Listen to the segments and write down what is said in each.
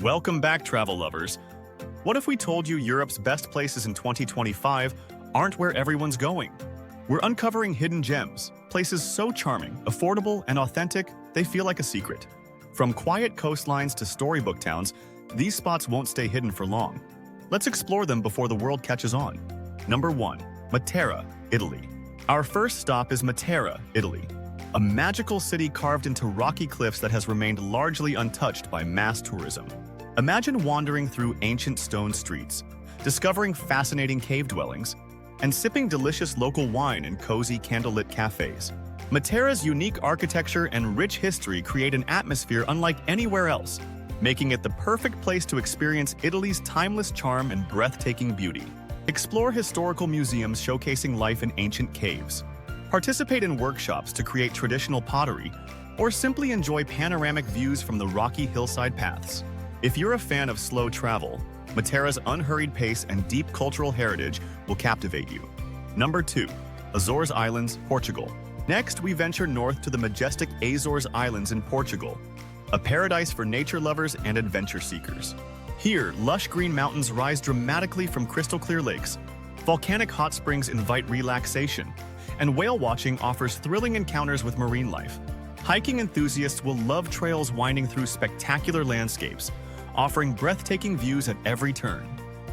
Welcome back, travel lovers. What if we told you Europe's best places in 2025 aren't where everyone's going? We're uncovering hidden gems, places so charming, affordable, and authentic, they feel like a secret. From quiet coastlines to storybook towns, these spots won't stay hidden for long. Let's explore them before the world catches on. Number 1. Matera, Italy. Our first stop is Matera, Italy, a magical city carved into rocky cliffs that has remained largely untouched by mass tourism. Imagine wandering through ancient stone streets, discovering fascinating cave dwellings, and sipping delicious local wine in cozy candlelit cafes. Matera's unique architecture and rich history create an atmosphere unlike anywhere else, making it the perfect place to experience Italy's timeless charm and breathtaking beauty. Explore historical museums showcasing life in ancient caves, participate in workshops to create traditional pottery, or simply enjoy panoramic views from the rocky hillside paths. If you're a fan of slow travel, Matera's unhurried pace and deep cultural heritage will captivate you. Number 2. Azores Islands, Portugal. Next, we venture north to the majestic Azores Islands in Portugal, a paradise for nature lovers and adventure seekers. Here, lush green mountains rise dramatically from crystal-clear lakes, volcanic hot springs invite relaxation, and whale watching offers thrilling encounters with marine life. Hiking enthusiasts will love trails winding through spectacular landscapes, offering breathtaking views at every turn.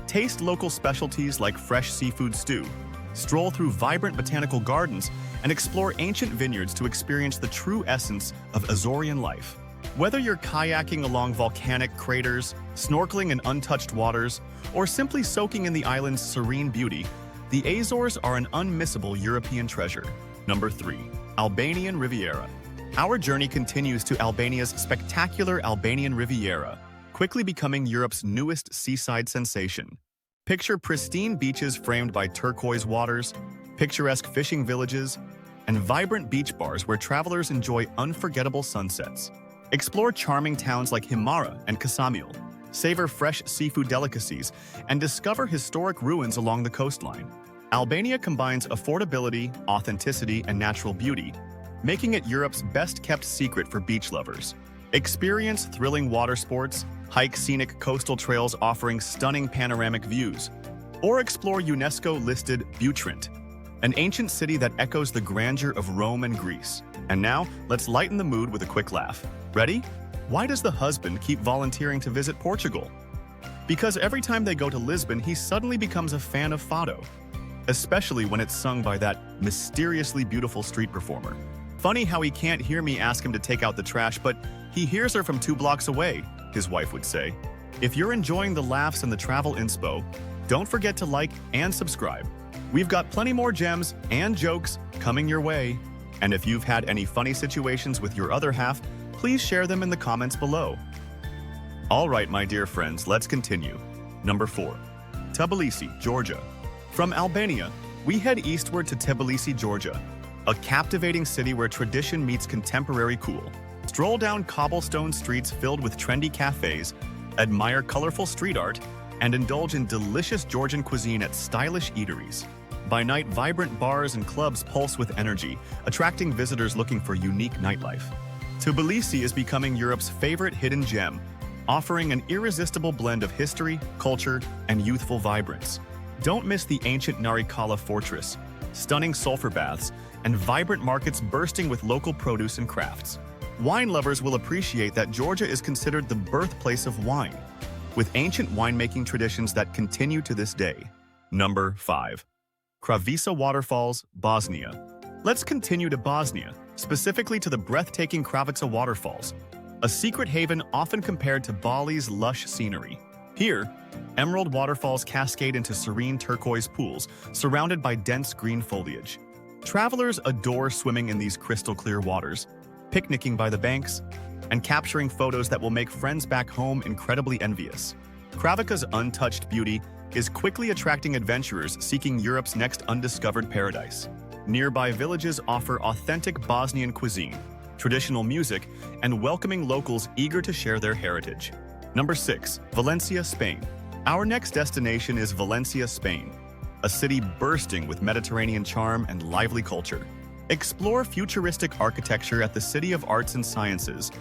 Taste local specialties like fresh seafood stew, stroll through vibrant botanical gardens, and explore ancient vineyards to experience the true essence of Azorean life. Whether you're kayaking along volcanic craters, snorkeling in untouched waters, or simply soaking in the island's serene beauty, the Azores are an unmissable European treasure. Number 3. Albanian Riviera. Our journey continues to Albania's spectacular Albanian Riviera, quickly becoming Europe's newest seaside sensation. Picture pristine beaches framed by turquoise waters, picturesque fishing villages, and vibrant beach bars where travelers enjoy unforgettable sunsets. Explore charming towns like Himara and Kasamil, savor fresh seafood delicacies, and discover historic ruins along the coastline. Albania combines affordability, authenticity, and natural beauty, making it Europe's best-kept secret for beach lovers. Experience thrilling water sports, hike scenic coastal trails offering stunning panoramic views, or explore UNESCO-listed Butrint, an ancient city that echoes the grandeur of Rome and Greece. And now, let's lighten the mood with a quick laugh. Ready? Why does the husband keep volunteering to visit Portugal? Because every time they go to Lisbon, he suddenly becomes a fan of fado, especially when it's sung by that mysteriously beautiful street performer. Funny how he can't hear me ask him to take out the trash, but he hears her from 2 blocks away, his wife would say. If you're enjoying the laughs and the travel inspo, don't forget to like and subscribe. We've got plenty more gems and jokes coming your way. And if you've had any funny situations with your other half, please share them in the comments below. All right, my dear friends, let's continue. Number 4. Tbilisi, Georgia. From Albania, we head eastward to Tbilisi, Georgia, a captivating city where tradition meets contemporary cool. Stroll down cobblestone streets filled with trendy cafes, admire colorful street art, and indulge in delicious Georgian cuisine at stylish eateries. By night, vibrant bars and clubs pulse with energy, attracting visitors looking for unique nightlife. Tbilisi is becoming Europe's favorite hidden gem, offering an irresistible blend of history, culture, and youthful vibrance. Don't miss the ancient Narikala fortress, stunning sulfur baths, and vibrant markets bursting with local produce and crafts. Wine lovers will appreciate that Georgia is considered the birthplace of wine, with ancient winemaking traditions that continue to this day. Number 5. Kravica Waterfalls, Bosnia. Let's continue to Bosnia, specifically to the breathtaking Kravica Waterfalls, a secret haven often compared to Bali's lush scenery. Here, emerald waterfalls cascade into serene turquoise pools surrounded by dense green foliage. Travelers adore swimming in these crystal-clear waters, picnicking by the banks, and capturing photos that will make friends back home incredibly envious. Kravica's untouched beauty is quickly attracting adventurers seeking Europe's next undiscovered paradise. Nearby villages offer authentic Bosnian cuisine, traditional music, and welcoming locals eager to share their heritage. Number 6. Valencia, Spain. Our next destination is Valencia, Spain, a city bursting with Mediterranean charm and lively culture. Explore futuristic architecture at the City of Arts and Sciences,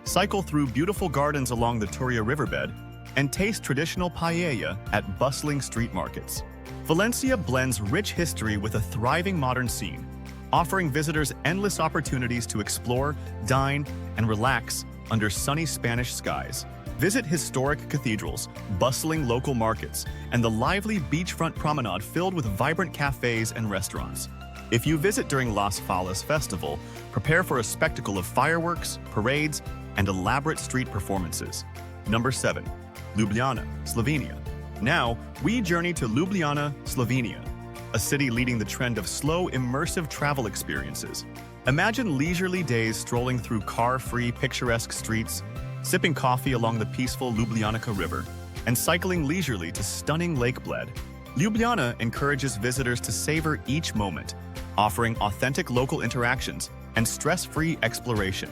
cycle through beautiful gardens along the Turia riverbed, and taste traditional paella at bustling street markets. Valencia blends rich history with a thriving modern scene, offering visitors endless opportunities to explore, dine, and relax under sunny Spanish skies. Visit historic cathedrals, bustling local markets, and the lively beachfront promenade filled with vibrant cafes and restaurants. If you visit during Las Fallas Festival, prepare for a spectacle of fireworks, parades, and elaborate street performances. Number 7. Ljubljana, Slovenia. Now, we journey to Ljubljana, Slovenia, a city leading the trend of slow, immersive travel experiences. Imagine leisurely days strolling through car-free, picturesque streets, sipping coffee along the peaceful Ljubljanica River, and cycling leisurely to stunning Lake Bled. Ljubljana encourages visitors to savor each moment, offering authentic local interactions and stress-free exploration.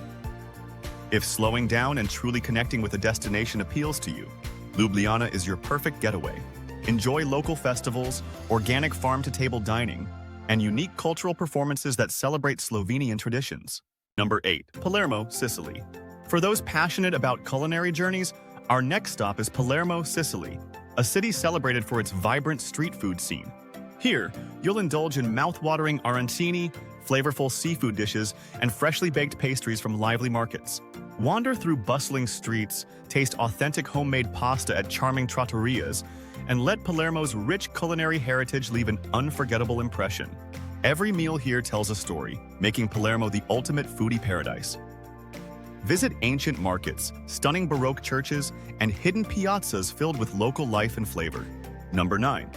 If slowing down and truly connecting with a destination appeals to you, Ljubljana is your perfect getaway. Enjoy local festivals, organic farm-to-table dining, and unique cultural performances that celebrate Slovenian traditions. Number 8. Palermo, Sicily. For those passionate about culinary journeys, our next stop is Palermo, Sicily, a city celebrated for its vibrant street food scene. Here, you'll indulge in mouth-watering arancini, flavorful seafood dishes, and freshly baked pastries from lively markets. Wander through bustling streets, taste authentic homemade pasta at charming trattorias, and let Palermo's rich culinary heritage leave an unforgettable impression. Every meal here tells a story, making Palermo the ultimate foodie paradise. Visit ancient markets, stunning Baroque churches, and hidden piazzas filled with local life and flavor. Number 9.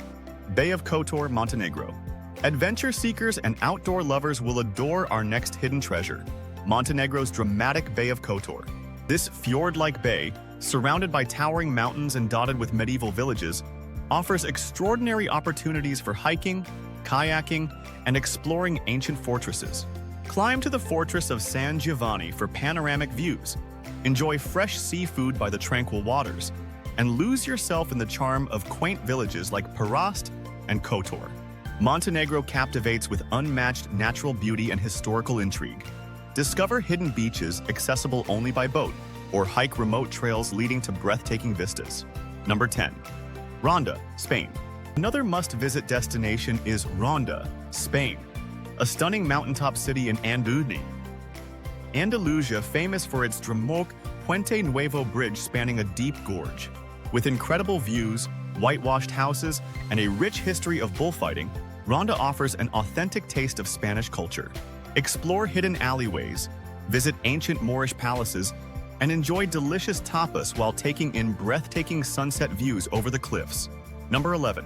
Bay of Kotor, Montenegro. Adventure seekers and outdoor lovers will adore our next hidden treasure, Montenegro's dramatic Bay of Kotor. This fjord-like bay, surrounded by towering mountains and dotted with medieval villages, offers extraordinary opportunities for hiking, kayaking, and exploring ancient fortresses. Climb to the fortress of San Giovanni for panoramic views, enjoy fresh seafood by the tranquil waters, and lose yourself in the charm of quaint villages like Perast and Kotor. Montenegro captivates with unmatched natural beauty and historical intrigue. Discover hidden beaches accessible only by boat, or hike remote trails leading to breathtaking vistas. Number 10. Ronda, Spain. Another must-visit destination is Ronda, Spain, a stunning mountaintop city in Andalusia, famous for its Dramoc Puente Nuevo bridge spanning a deep gorge. With incredible views, whitewashed houses, and a rich history of bullfighting, Ronda offers an authentic taste of Spanish culture. Explore hidden alleyways, visit ancient Moorish palaces, and enjoy delicious tapas while taking in breathtaking sunset views over the cliffs. Number 11.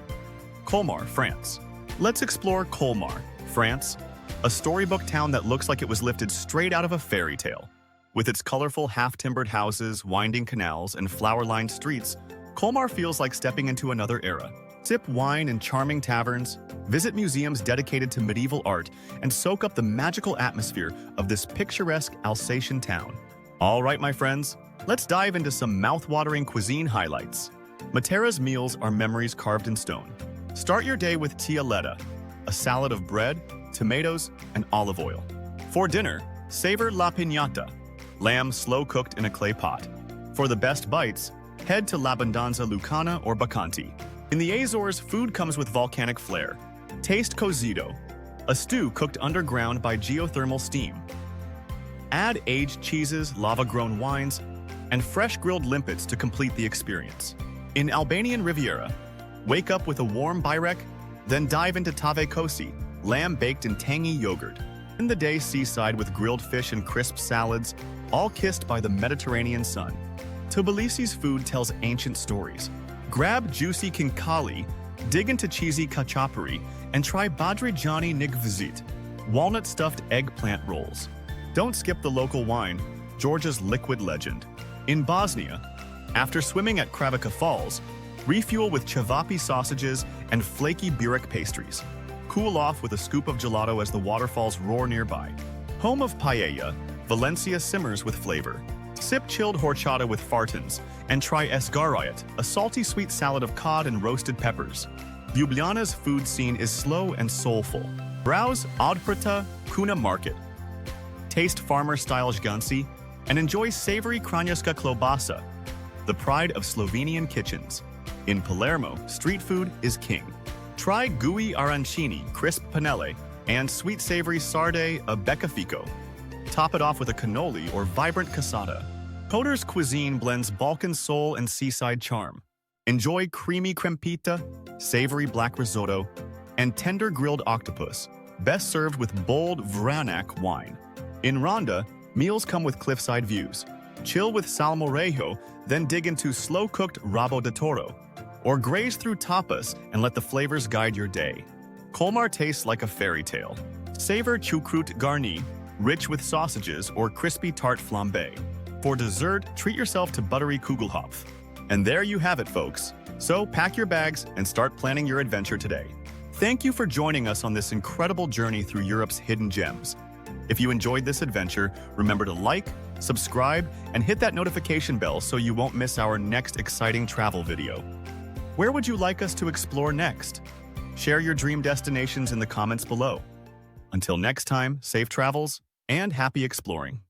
Colmar, France. Let's explore Colmar, France, a storybook town that looks like it was lifted straight out of a fairy tale. With its colorful half-timbered houses, winding canals, and flower-lined streets, Colmar feels like stepping into another era. Sip wine in charming taverns, visit museums dedicated to medieval art, and soak up the magical atmosphere of this picturesque Alsatian town. All right, my friends, let's dive into some mouth-watering cuisine highlights. Matera's meals are memories carved in stone. Start your day with tialetta, a salad of bread, tomatoes, and olive oil. For dinner, savor la piñata, lamb slow-cooked in a clay pot. For the best bites, head to L'Abbondanza Lucana or Bacanti. In the Azores, food comes with volcanic flair. Taste cozido, a stew cooked underground by geothermal steam. Add aged cheeses, lava-grown wines, and fresh grilled limpets to complete the experience. In Albanian Riviera, wake up with a warm birek, then dive into tave kosi, lamb baked in tangy yogurt. End the day seaside with grilled fish and crisp salads, all kissed by the Mediterranean sun. Tbilisi's food tells ancient stories. Grab juicy kinkali, dig into cheesy kachapuri, and try badrijani nigvizit, walnut-stuffed eggplant rolls. Don't skip the local wine, Georgia's liquid legend. In Bosnia, after swimming at Kravica Falls, refuel with cevapi sausages and flaky burek pastries. Cool off with a scoop of gelato as the waterfalls roar nearby. Home of paella, Valencia simmers with flavor. Sip chilled horchata with fartins, and try esgarayat, a salty sweet salad of cod and roasted peppers. Ljubljana's food scene is slow and soulful. Browse Odprta Kuna Market. Taste farmer-style zganci, and enjoy savory Kranjska klobasa, the pride of Slovenian kitchens. In Palermo, street food is king. Try gooey arancini, crisp panelle, and sweet savory sarde a beccafico. Top it off with a cannoli or vibrant cassata. Kotor's cuisine blends Balkan soul and seaside charm. Enjoy creamy crempita, savory black risotto, and tender grilled octopus, best served with bold Vranak wine. In Ronda, meals come with cliffside views. Chill with salmorejo, then dig into slow-cooked rabo de toro. Or graze through tapas and let the flavors guide your day. Colmar tastes like a fairy tale. Savor chucrut garni, rich with sausages or crispy tart flambe. For dessert, treat yourself to buttery kugelhopf. And there you have it, folks. So pack your bags and start planning your adventure today. Thank you for joining us on this incredible journey through Europe's hidden gems. If you enjoyed this adventure, remember to like, subscribe, and hit that notification bell so you won't miss our next exciting travel video. Where would you like us to explore next? Share your dream destinations in the comments below. Until next time, safe travels and happy exploring.